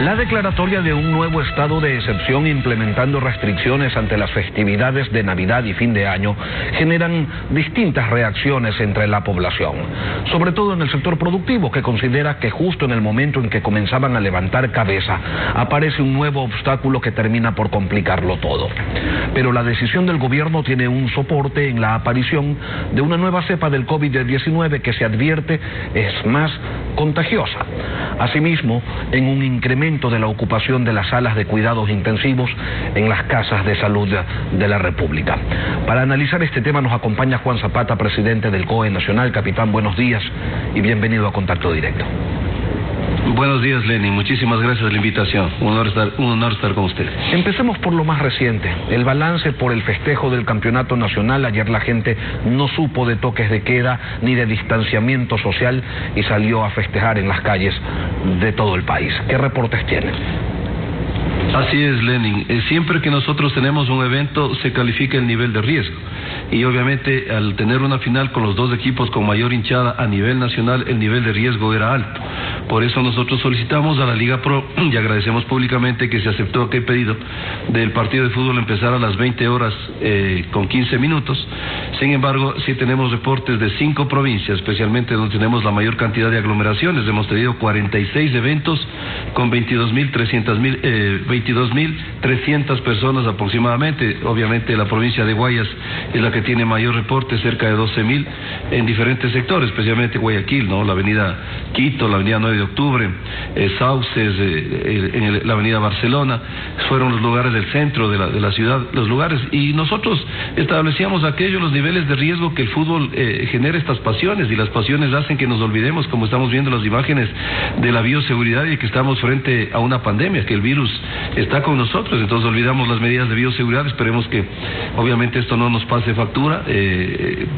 La declaratoria de un nuevo estado de excepción implementando restricciones ante las festividades de Navidad y fin de año generan distintas reacciones entre la población, sobre todo en el sector productivo, que considera que justo en el momento en que comenzaban a levantar cabeza aparece un nuevo obstáculo que termina por complicarlo todo. Pero la decisión del gobierno tiene un soporte en la aparición de una nueva cepa del COVID-19 que se advierte es más contagiosa. Asimismo, en un incremento de la ocupación de las salas de cuidados intensivos en las casas de salud de la República. Para analizar este tema nos acompaña Juan Zapata, presidente del COE Nacional. Capitán, buenos días y bienvenido a Contacto Directo. Buenos días, Lenin. Muchísimas gracias por la invitación. Un honor estar con usted. Empecemos por lo más reciente. El balance por el festejo del campeonato nacional. Ayer la gente no supo de toques de queda ni de distanciamiento social y salió a festejar en las calles de todo el país. ¿Qué reportes tienen? Así es, Lenin. Siempre que nosotros tenemos un evento se califica el nivel de riesgo. Y obviamente al tener una final con los dos equipos con mayor hinchada a nivel nacional, el nivel de riesgo era alto. Por eso nosotros solicitamos a la Liga Pro y agradecemos públicamente que se aceptó aquel pedido del partido de fútbol empezar a las 20 horas con 15 minutos. Sin embargo, sí tenemos reportes de 5 provincias, especialmente donde tenemos la mayor cantidad de aglomeraciones. Hemos tenido 46 eventos con 22.300 personas aproximadamente. Obviamente la provincia de Guayas es la que tiene mayor reporte, cerca de 12.000 en diferentes sectores, especialmente Guayaquil, ¿no? La avenida Quito, la avenida 9 de octubre, Sauces, la avenida Barcelona, fueron los lugares del centro de la ciudad, los lugares, y nosotros establecíamos los niveles de riesgo que el fútbol genera estas pasiones, y las pasiones hacen que nos olvidemos, como estamos viendo las imágenes, de la bioseguridad y que estamos frente a una pandemia, que el virus está con nosotros, entonces olvidamos las medidas de bioseguridad. Esperemos que obviamente esto no nos pase factura,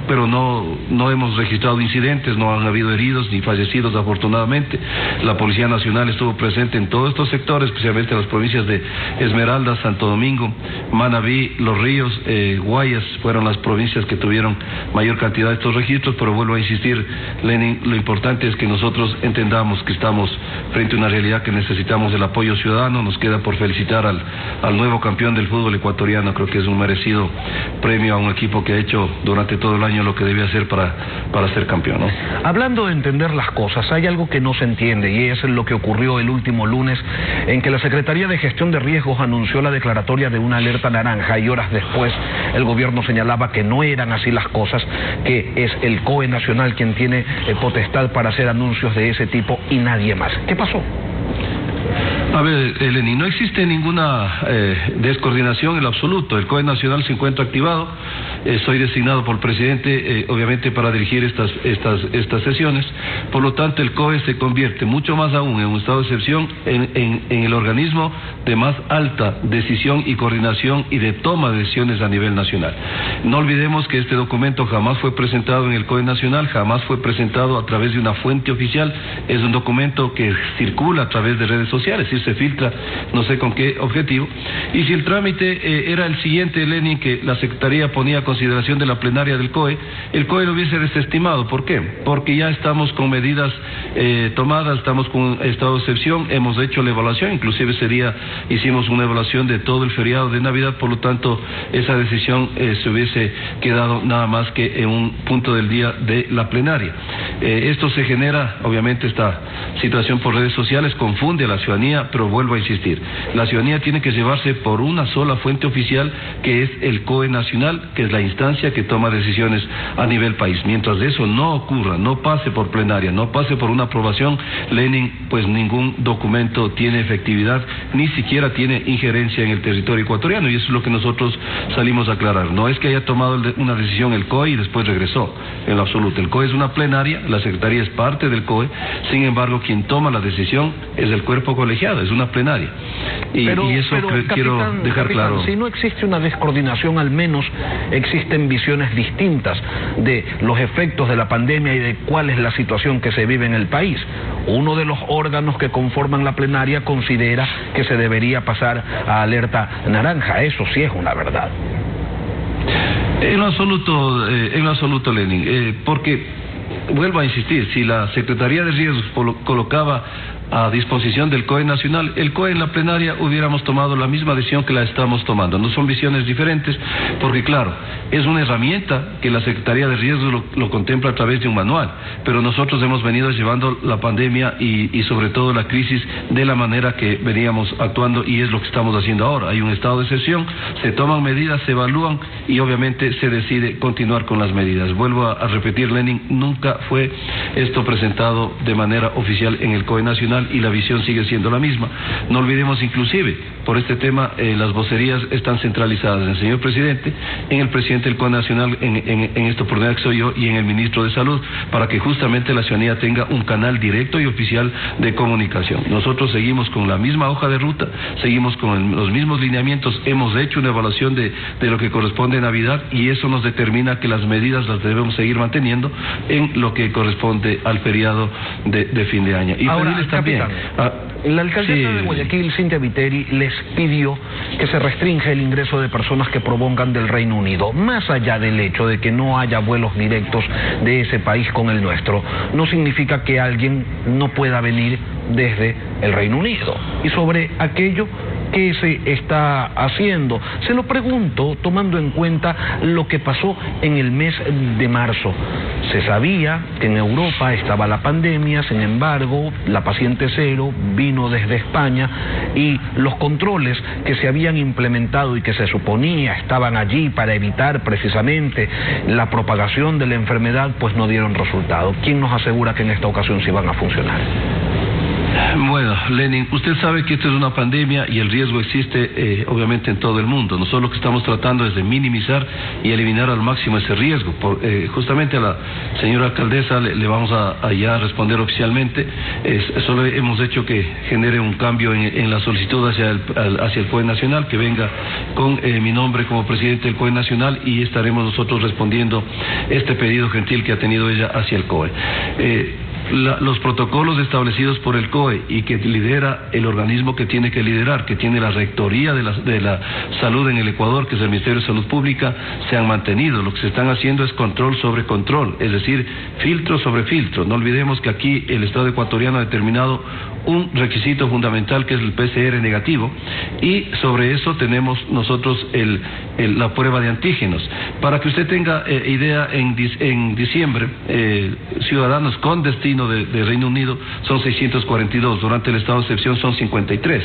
pero no hemos registrado incidentes, no han habido heridos ni fallecidos afortunadamente. La Policía Nacional estuvo presente en todos estos sectores, especialmente en las provincias de Esmeraldas, Santo Domingo, Manabí, Los Ríos, Guayas, fueron las provincias que tuvieron mayor cantidad de estos registros. Pero vuelvo a insistir, Lenin, lo importante es que nosotros entendamos que estamos frente a una realidad que necesitamos el apoyo ciudadano. Nos queda por felicitar al nuevo campeón del fútbol ecuatoriano. Creo que es un merecido premio a un equipo que ha hecho durante todo el año lo que debe hacer para ser campeón, ¿no? Hablando de entender las cosas, hay algo que no se entiende, y es lo que ocurrió el último lunes, en que la Secretaría de Gestión de Riesgos anunció la declaratoria de una alerta naranja, y horas después el gobierno señalaba que no eran así las cosas, que es el COE Nacional quien tiene potestad para hacer anuncios de ese tipo y nadie más. ¿Qué pasó? A ver, Lenin, no existe ninguna descoordinación en lo absoluto. El COE Nacional se encuentra activado. Soy designado por el presidente, obviamente, para dirigir estas sesiones. Por lo tanto, el COE se convierte, mucho más aún, en un estado de excepción, en el organismo de más alta decisión y coordinación y de toma de decisiones a nivel nacional. No olvidemos que este documento jamás fue presentado en el COE Nacional, jamás fue presentado a través de una fuente oficial. Es un documento que circula a través de redes sociales, es decir, se filtra, no sé con qué objetivo. Y si el trámite era el siguiente, Lenin, que la Secretaría ponía a consideración de la plenaria del COE, el COE lo hubiese desestimado. ¿Por qué? Porque ya estamos con medidas tomadas, estamos con estado de excepción, hemos hecho la evaluación, inclusive hicimos una evaluación de todo el feriado de Navidad. Por lo tanto, esa decisión se hubiese quedado nada más que en un punto del día de la plenaria. Esto se genera, obviamente, esta situación por redes sociales confunde a la ciudadanía, pero vuelvo a insistir, la ciudadanía tiene que llevarse por una sola fuente oficial, que es el COE Nacional, que es la instancia que toma decisiones a nivel país. Mientras eso no ocurra, no pase por plenaria, no pase por una aprobación, Lenin, pues ningún documento tiene efectividad, ni siquiera tiene injerencia en el territorio ecuatoriano, y eso es lo que nosotros salimos a aclarar. No es que haya tomado una decisión el COE y después regresó, en lo absoluto. El COE es una plenaria, la Secretaría es parte del COE, sin embargo, quien toma la decisión es el cuerpo colegiado, es una plenaria. Y eso quiero dejar claro. Si no existe una descoordinación, al menos existen visiones distintas de los efectos de la pandemia y de cuál es la situación que se vive en el país. Uno de los órganos que conforman la plenaria considera que se debería pasar a alerta naranja. Eso sí es una verdad. En lo absoluto, Lenin, porque vuelvo a insistir, si la Secretaría de Riesgos colocaba a disposición del COE nacional. El COE en la plenaria hubiéramos tomado la misma decisión que la estamos tomando. No son visiones diferentes, porque claro, es una herramienta que la Secretaría de Riesgos lo contempla a través de un manual, pero nosotros hemos venido llevando la pandemia y sobre todo la crisis de la manera que veníamos actuando, y es lo que estamos haciendo ahora. Hay un estado de excepción, se toman medidas, se evalúan y obviamente se decide continuar con las medidas. Vuelvo a repetir, Lenin, nunca fue esto presentado de manera oficial en el COE nacional y la visión sigue siendo la misma. No olvidemos inclusive, por este tema, las vocerías están centralizadas en el señor presidente, en el presidente del COE nacional, en esta oportunidad que soy yo, y en el ministro de Salud, para que justamente la ciudadanía tenga un canal directo y oficial de comunicación. Nosotros seguimos con la misma hoja de ruta, seguimos con los mismos lineamientos, hemos hecho una evaluación de lo que corresponde a Navidad, y eso nos determina que las medidas las debemos seguir manteniendo en lo que corresponde al feriado de fin de año. Y ahora, pedirles también... La alcaldesa de Guayaquil, Cynthia Viteri, les pidió que se restrinja el ingreso de personas que provengan del Reino Unido, más allá del hecho de que no haya vuelos directos de ese país con el nuestro. No significa que alguien no pueda venir desde el Reino Unido. Y sobre aquello que se está haciendo, se lo pregunto tomando en cuenta lo que pasó en el mes de marzo. Se sabía que en Europa estaba la pandemia, sin embargo, la paciente cero vino desde España y los controles que se habían implementado y que se suponía estaban allí para evitar precisamente la propagación de la enfermedad, pues no dieron resultado. ¿Quién nos asegura que en esta ocasión sí van a funcionar? Bueno, Lenin, usted sabe que esto es una pandemia y el riesgo existe obviamente en todo el mundo. Nosotros lo que estamos tratando es de minimizar y eliminar al máximo ese riesgo. Justamente a la señora alcaldesa le vamos a ya responder oficialmente. Solo hemos hecho que genere un cambio en la solicitud hacia el COE nacional, que venga con mi nombre como presidente del COE nacional, y estaremos nosotros respondiendo este pedido gentil que ha tenido ella hacia el COE. Los protocolos establecidos por el COE y que lidera el organismo que tiene que liderar, que tiene la rectoría de la salud en el Ecuador, que es el Ministerio de Salud Pública, se han mantenido. Lo que se están haciendo es control sobre control, es decir, filtro sobre filtro. No olvidemos que aquí el Estado ecuatoriano ha determinado un requisito fundamental, que es el PCR negativo, y sobre eso tenemos nosotros la prueba de antígenos. Para que usted tenga idea, en diciembre, ciudadanos con destino de Reino Unido son 642, durante el estado de excepción son 53,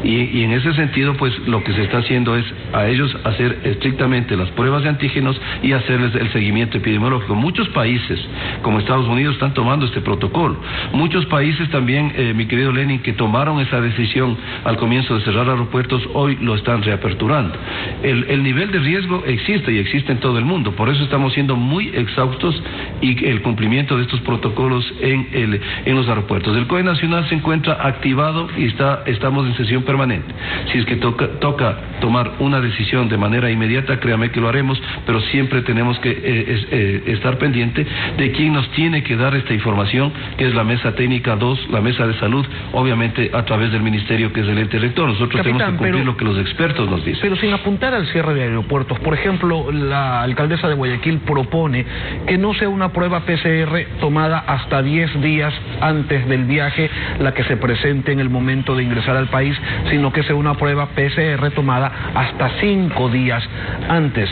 y en ese sentido, pues lo que se está haciendo es a ellos hacer estrictamente las pruebas de antígenos y hacerles el seguimiento epidemiológico. Muchos países, como Estados Unidos, están tomando este protocolo. Muchos países también, mi querido Lenin, que tomaron esa decisión al comienzo de cerrar aeropuertos, hoy lo están reaperturando. El nivel de riesgo existe, y existe en todo el mundo. Por eso estamos siendo muy exhaustos, y el cumplimiento de estos protocolos en los aeropuertos. El COE nacional se encuentra activado y estamos en sesión permanente. Si es que toca tomar una decisión de manera inmediata, créame que lo haremos, pero siempre tenemos que estar pendiente de quién nos tiene que dar esta información, que es la mesa técnica 2, la mesa de salud, obviamente a través del ministerio, que es el ente rector. Nosotros tenemos que cumplir lo que los expertos nos dicen. Pero sin apuntar al cierre de aeropuertos, por ejemplo, la alcaldesa de Guayaquil propone que no sea una prueba PCR tomada hasta 10 días antes del viaje la que se presente en el momento de ingresar al país, sino que sea una prueba PCR tomada hasta 5 días antes.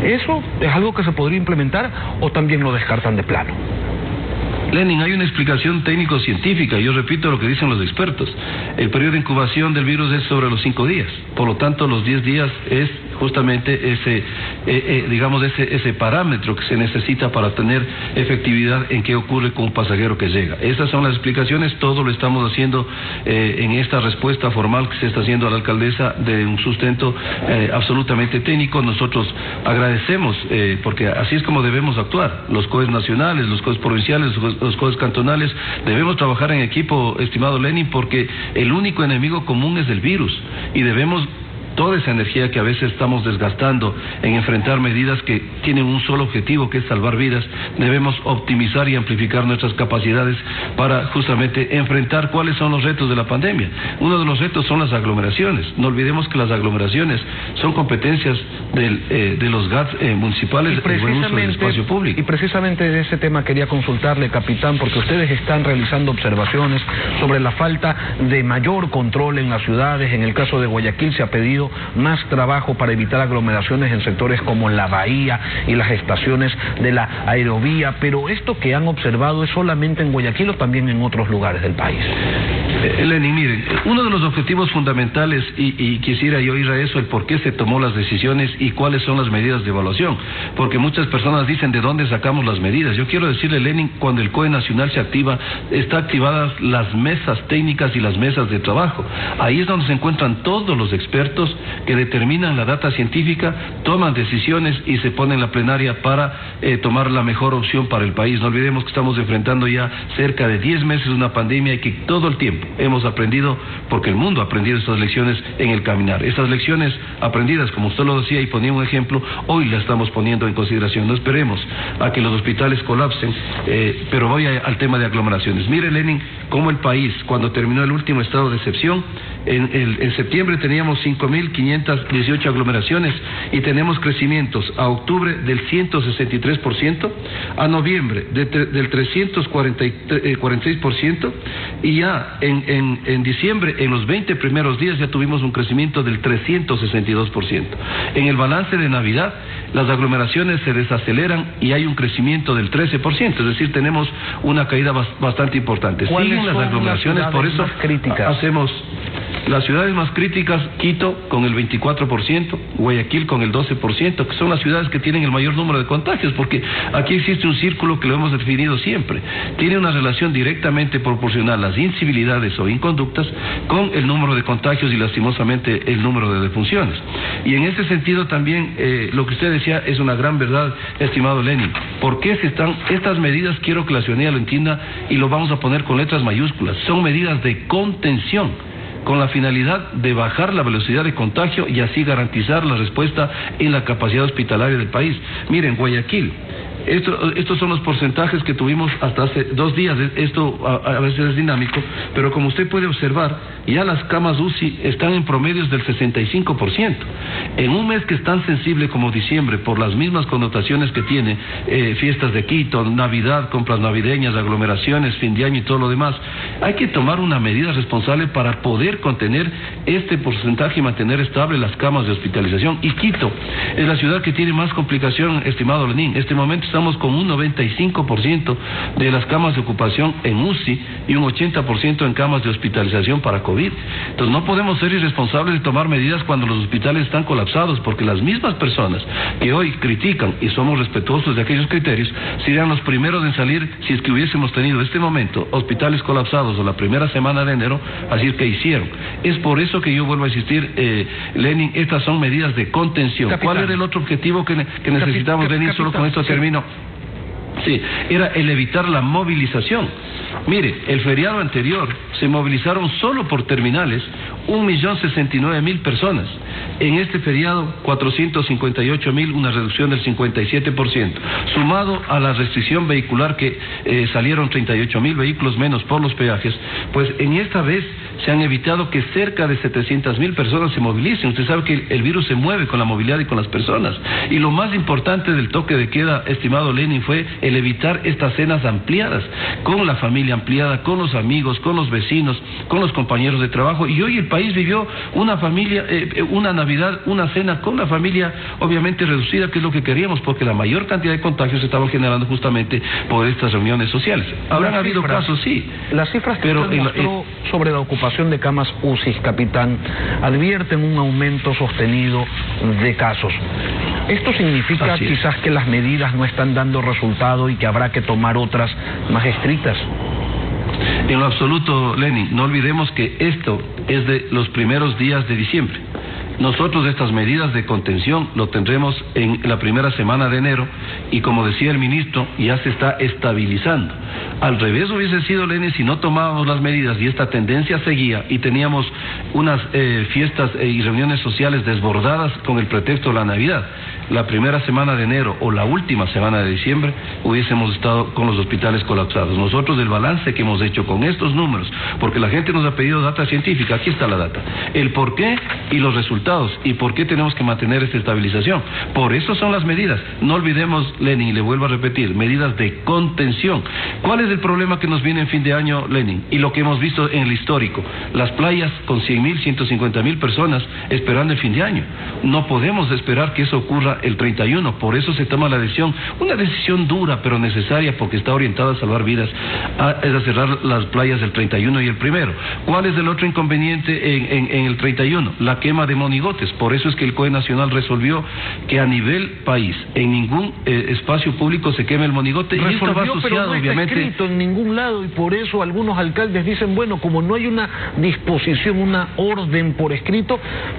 ¿Eso es algo que se podría implementar o también lo descartan de plano? Lenin, hay una explicación técnico-científica. Yo repito lo que dicen los expertos. El periodo de incubación del virus es sobre los 5 días. Por lo tanto, los 10 días es justamente ese parámetro que se necesita para tener efectividad en qué ocurre con un pasajero que llega. Esas son las explicaciones. Todo lo estamos haciendo en esta respuesta formal que se está haciendo a la alcaldesa, de un sustento absolutamente técnico. Nosotros agradecemos, porque así es como debemos actuar. Los COEs nacionales, los COEs provinciales, los COEs cantonales, debemos trabajar en equipo, estimado Lenin, porque el único enemigo común es el virus, y debemos toda esa energía que a veces estamos desgastando en enfrentar medidas que tienen un solo objetivo, que es salvar vidas, debemos optimizar y amplificar nuestras capacidades para justamente enfrentar cuáles son los retos de la pandemia. Uno de los retos son las aglomeraciones. No olvidemos que las aglomeraciones son competencias de los GATS municipales de buen uso del espacio público. Y precisamente de ese tema quería consultarle, capitán, porque ustedes están realizando observaciones sobre la falta de mayor control en las ciudades. En el caso de Guayaquil se ha pedido más trabajo para evitar aglomeraciones en sectores como la bahía y las estaciones de la aerovía, pero esto que han observado es solamente en Guayaquil o también en otros lugares del país. Lenin, miren, uno de los objetivos fundamentales, y quisiera yo ir a eso, el por qué se tomó las decisiones y cuáles son las medidas de evaluación, porque muchas personas dicen de dónde sacamos las medidas. Yo quiero decirle, Lenin, cuando el COE Nacional se activa, está activadas las mesas técnicas y las mesas de trabajo. Ahí es donde se encuentran todos los expertos que determinan la data científica, toman decisiones y se ponen en la plenaria para tomar la mejor opción para el país. No olvidemos que estamos enfrentando ya cerca de 10 meses una pandemia y que todo el tiempo hemos aprendido, porque el mundo ha aprendido estas lecciones en el caminar. Estas lecciones aprendidas, como usted lo decía y ponía un ejemplo, hoy las estamos poniendo en consideración. No esperemos a que los hospitales colapsen, pero voy al tema de aglomeraciones. Mire, Lenin, cómo el país, cuando terminó el último estado de excepción, en septiembre teníamos 5.518 aglomeraciones y tenemos crecimientos a octubre del 163%, a noviembre del 346% y ya en diciembre, en los 20 primeros días, ya tuvimos un crecimiento del 362%. En el balance de Navidad, las aglomeraciones se desaceleran y hay un crecimiento del 13%, es decir, tenemos una caída bastante importante. Siguen las aglomeraciones, por eso hacemos las ciudades más críticas: Quito con el 24%, Guayaquil con el 12%, que son las ciudades que tienen el mayor número de contagios, porque aquí existe un círculo que lo hemos definido siempre. Tiene una relación directamente proporcional las incivilidades o inconductas con el número de contagios y lastimosamente el número de defunciones. Y en ese sentido también lo que usted decía es una gran verdad, estimado Lenin. ¿Por qué se están estas medidas? Quiero que la ciudadanía lo entienda y lo vamos a poner con letras mayúsculas. Son medidas de contención, con la finalidad de bajar la velocidad de contagio y así garantizar la respuesta en la capacidad hospitalaria del país. Miren, Guayaquil, estos son los porcentajes que tuvimos hasta hace 2 días. Esto a veces es dinámico, pero como usted puede observar, ya las camas UCI están en promedios del 65%. En un mes que es tan sensible como diciembre, por las mismas connotaciones que tiene, fiestas de Quito, Navidad, compras navideñas, aglomeraciones, fin de año y todo lo demás, hay que tomar una medida responsable para poder contener este porcentaje y mantener estable las camas de hospitalización. Y Quito es la ciudad que tiene más complicación, estimado Lenín. En este momento estamos con un 95% de las camas de ocupación en UCI y un 80% en camas de hospitalización para COVID. Entonces no podemos ser irresponsables de tomar medidas cuando los hospitales están colapsados, porque las mismas personas que hoy critican, y somos respetuosos de aquellos criterios, serían los primeros en salir si es que hubiésemos tenido este momento hospitales colapsados o la primera semana de enero, así que hicieron. Es por eso que yo vuelvo a insistir, Lenin, estas son medidas de contención. Capitán. ¿Cuál era el otro objetivo que necesitamos, Lenin? Solo con esto termino. Sí, era el evitar la movilización. Mire, el feriado anterior se movilizaron solo por terminales 1.069.000 personas. En este feriado, 458.000, una reducción del 57%. Sumado a la restricción vehicular que salieron 38.000 vehículos menos por los peajes, pues en esta vez se han evitado que cerca de 700.000 personas se movilicen. Usted sabe que el virus se mueve con la movilidad y con las personas. Y lo más importante del toque de queda, estimado Lenin, fue el evitar estas cenas ampliadas, con la familia ampliada, con los amigos, con los vecinos, con los compañeros de trabajo. Y hoy el país vivió una Navidad, una cena con la familia, obviamente reducida, que es lo que queríamos, porque la mayor cantidad de contagios se estaban generando justamente por estas reuniones sociales. Habrán habido casos, sí. Las cifras que usted mostró sobre la ocupación de camas UCI, capitán, advierten un aumento sostenido de casos. ¿Esto significa quizás que las medidas no están dando resultado y que habrá que tomar otras más estrictas? En lo absoluto, Lenin, no olvidemos que esto es de los primeros días de diciembre. Nosotros estas medidas de contención lo tendremos en la primera semana de enero y, como decía el ministro, ya se está estabilizando. Al revés hubiese sido, Lenin, si no tomábamos las medidas y esta tendencia seguía y teníamos unas fiestas y reuniones sociales desbordadas con el pretexto de la Navidad. La primera semana de enero o la última semana de diciembre hubiésemos estado con los hospitales colapsados. Nosotros, el balance que hemos hecho con estos números, porque la gente nos ha pedido data científica, aquí está la data, el por qué y los resultados y por qué tenemos que mantener esta estabilización. Por eso son las medidas. No olvidemos, Lenin, y le vuelvo a repetir, medidas de contención. ¿Cuál es el problema que nos viene en fin de año, Lenin? Y lo que hemos visto en el histórico, las playas con 100.000, 150.000 personas esperando el fin de año. No podemos esperar que eso ocurra el 31, por eso se toma la decisión, una decisión dura pero necesaria porque está orientada a salvar vidas, es a cerrar las playas el 31 y el 1. ¿Cuál es el otro inconveniente en el 31? La quema de monigotes. Por eso es que el COE Nacional resolvió que a nivel país, en ningún espacio público se queme el monigote, y esto va asociado, pero no está obviamente, escrito en ningún lado, y por eso algunos alcaldes dicen, bueno, como no hay una disposición, una orden por escrito,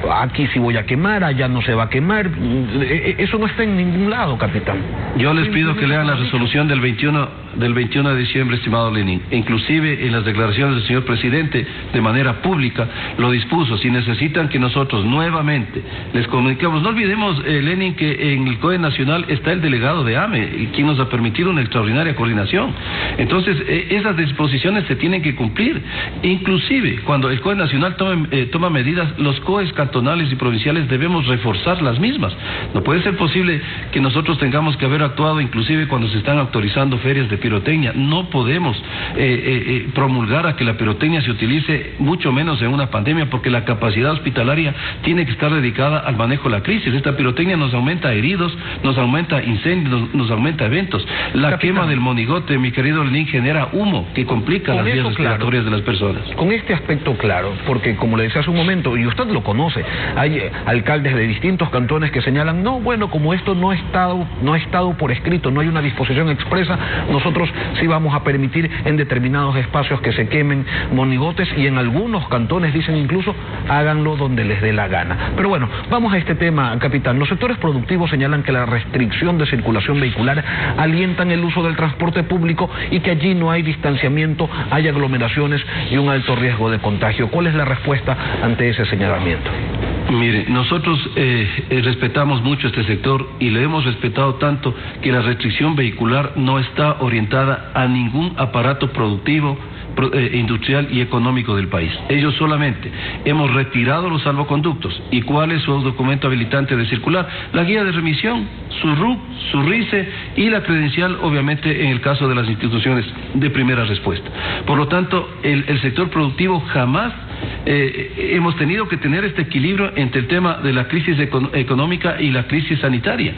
aquí sí voy a quemar, allá no se va a quemar. Eso no está en ningún lado, capitán. Yo les pido que lean la resolución del 21 de diciembre, estimado Lenin. Inclusive en las declaraciones del señor presidente, de manera pública, lo dispuso. Si necesitan que nosotros nuevamente les comuniquemos, no olvidemos, Lenin, que en el COE Nacional está el delegado de AME, quien nos ha permitido una extraordinaria coordinación. Entonces, esas disposiciones se tienen que cumplir. Inclusive, cuando el COE Nacional toma medidas, los COEs cantonales y provinciales debemos reforzar las mismas. No puede ser posible que nosotros tengamos que haber actuado inclusive cuando se están autorizando ferias de pirotecnia. No podemos promulgar a que la pirotecnia se utilice, mucho menos en una pandemia, porque la capacidad hospitalaria tiene que estar dedicada al manejo de la crisis. Esta pirotecnia nos aumenta heridos, nos aumenta incendios, nos aumenta eventos. La quema del monigote, mi querido Lenin, genera humo que complica las vías respiratorias de las personas. Con este aspecto claro, porque como le decía hace un momento, y usted lo conoce, hay alcaldes de distintos cantones que señalan, no, bueno, como esto no ha estado por escrito, no hay una disposición expresa, nosotros sí vamos a permitir en determinados espacios que se quemen monigotes, y en algunos cantones dicen incluso háganlo donde les dé la gana. Pero bueno, vamos a este tema, capitán. Los sectores productivos señalan que la restricción de circulación vehicular alientan el uso del transporte público y que allí no hay distanciamiento, hay aglomeraciones y un alto riesgo de contagio. ¿Cuál es la respuesta ante ese señalamiento? Mire, nosotros respetamos mucho este sector y le hemos respetado tanto que la restricción vehicular no está orientada a ningún aparato productivo, industrial y económico del país. Ellos solamente hemos retirado los salvoconductos. ¿Y cuál es su documento habilitante de circular? La guía de remisión, su RUC, su RICE y la credencial, obviamente, en el caso de las instituciones de primera respuesta. Por lo tanto, el sector productivo jamás hemos tenido que tener este equilibrio entre el tema de la crisis económica y la crisis sanitaria.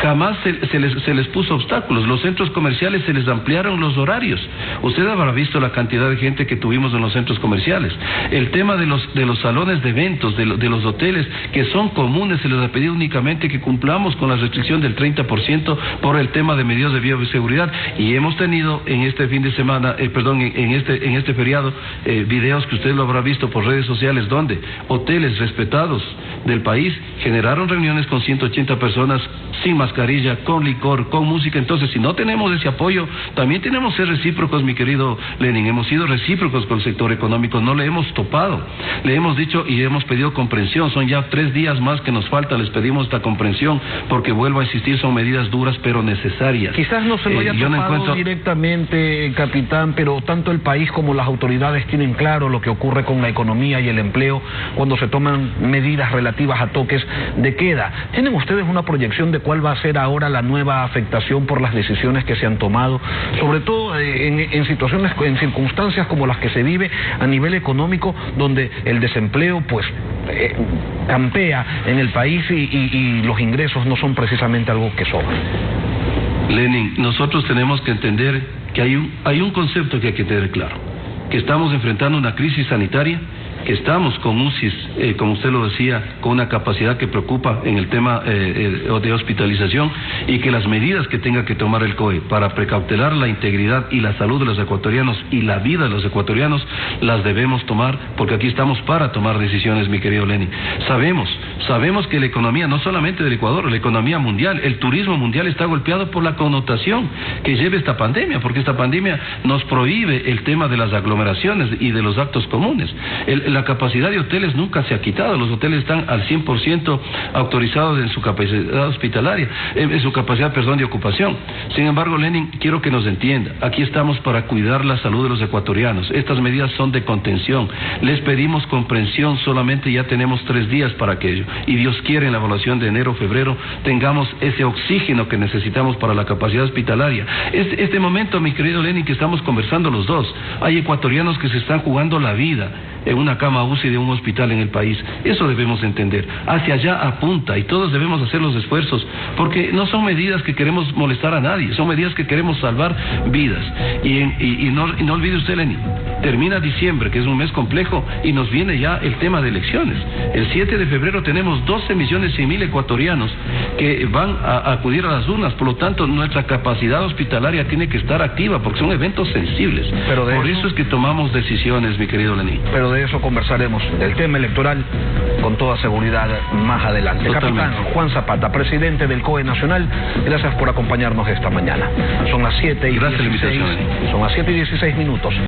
Jamás se les puso obstáculos. Los centros comerciales se les ampliaron los horarios. Usted habrá visto la cantidad de gente que tuvimos en los centros comerciales. El tema de los salones de eventos, de los hoteles, que son comunes, se les ha pedido únicamente que cumplamos con la restricción del 30% por el tema de medidas de bioseguridad. Y hemos tenido en este fin de semana, en este feriado, videos que usted lo habrá visto por redes sociales, donde hoteles respetados del país generaron reuniones con 180 personas sin mascarilla, con licor, con música. Entonces, si no tenemos ese apoyo, también tenemos que ser recíprocos, mi querido Lenin. Hemos sido recíprocos con el sector económico, no le hemos topado, le hemos dicho y hemos pedido comprensión. Son ya 3 días más que nos falta, les pedimos esta comprensión, porque vuelvo a insistir, son medidas duras pero necesarias. Quizás no se lo haya topado directamente, capitán, pero tanto el país como las autoridades tienen claro lo que ocurre con la economía y el empleo cuando se toman medidas relativas a toques de queda. ¿Tienen ustedes una proyección de cuál va a ser ahora la nueva afectación por las decisiones que se han tomado, sobre todo en situaciones, en circunstancias como las que se vive a nivel económico, donde el desempleo pues campea en el país y los ingresos no son precisamente algo que sobra? Lenin, nosotros tenemos que entender que hay un concepto que hay que tener claro, que estamos enfrentando una crisis sanitaria, que estamos con UCIs, como usted lo decía, con una capacidad que preocupa en el tema de hospitalización, y que las medidas que tenga que tomar el COE para precautelar la integridad y la salud de los ecuatorianos y la vida de los ecuatorianos, las debemos tomar, porque aquí estamos para tomar decisiones, mi querido Lenin. Sabemos Sabemos que la economía, no solamente del Ecuador, la economía mundial, el turismo mundial está golpeado por la connotación que lleva esta pandemia, porque esta pandemia nos prohíbe el tema de las aglomeraciones y de los actos comunes. La capacidad de hoteles nunca se ha quitado, los hoteles están al 100% autorizados en su capacidad hospitalaria, en su capacidad, de ocupación. Sin embargo, Lenin, quiero que nos entienda, aquí estamos para cuidar la salud de los ecuatorianos. Estas medidas son de contención. Les pedimos comprensión, solamente ya tenemos 3 días para aquello. Y Dios quiere, en la evaluación de enero, febrero, tengamos ese oxígeno que necesitamos para la capacidad hospitalaria. Este momento, mi querido Lenin, que estamos conversando los dos, hay ecuatorianos que se están jugando la vida en una cama UCI de un hospital en el país. Eso debemos entender. Hacia allá apunta y todos debemos hacer los esfuerzos, porque no son medidas que queremos molestar a nadie, son medidas que queremos salvar vidas. Y no olvide usted, Lenin, termina diciembre, que es un mes complejo, y nos viene ya el tema de elecciones. El 7 de febrero tenemos 12.100.000 ecuatorianos que van a acudir a las urnas, por lo tanto nuestra capacidad hospitalaria tiene que estar activa, porque son eventos sensibles. Por eso es que tomamos decisiones, mi querido Lenin. Pero de eso conversaremos, del tema electoral, con toda seguridad más adelante. Totalmente. Capitán Juan Zapata, presidente del COE Nacional, gracias por acompañarnos esta mañana. Son las 7:16. Gracias por la invitación. Son las 7:16 minutos.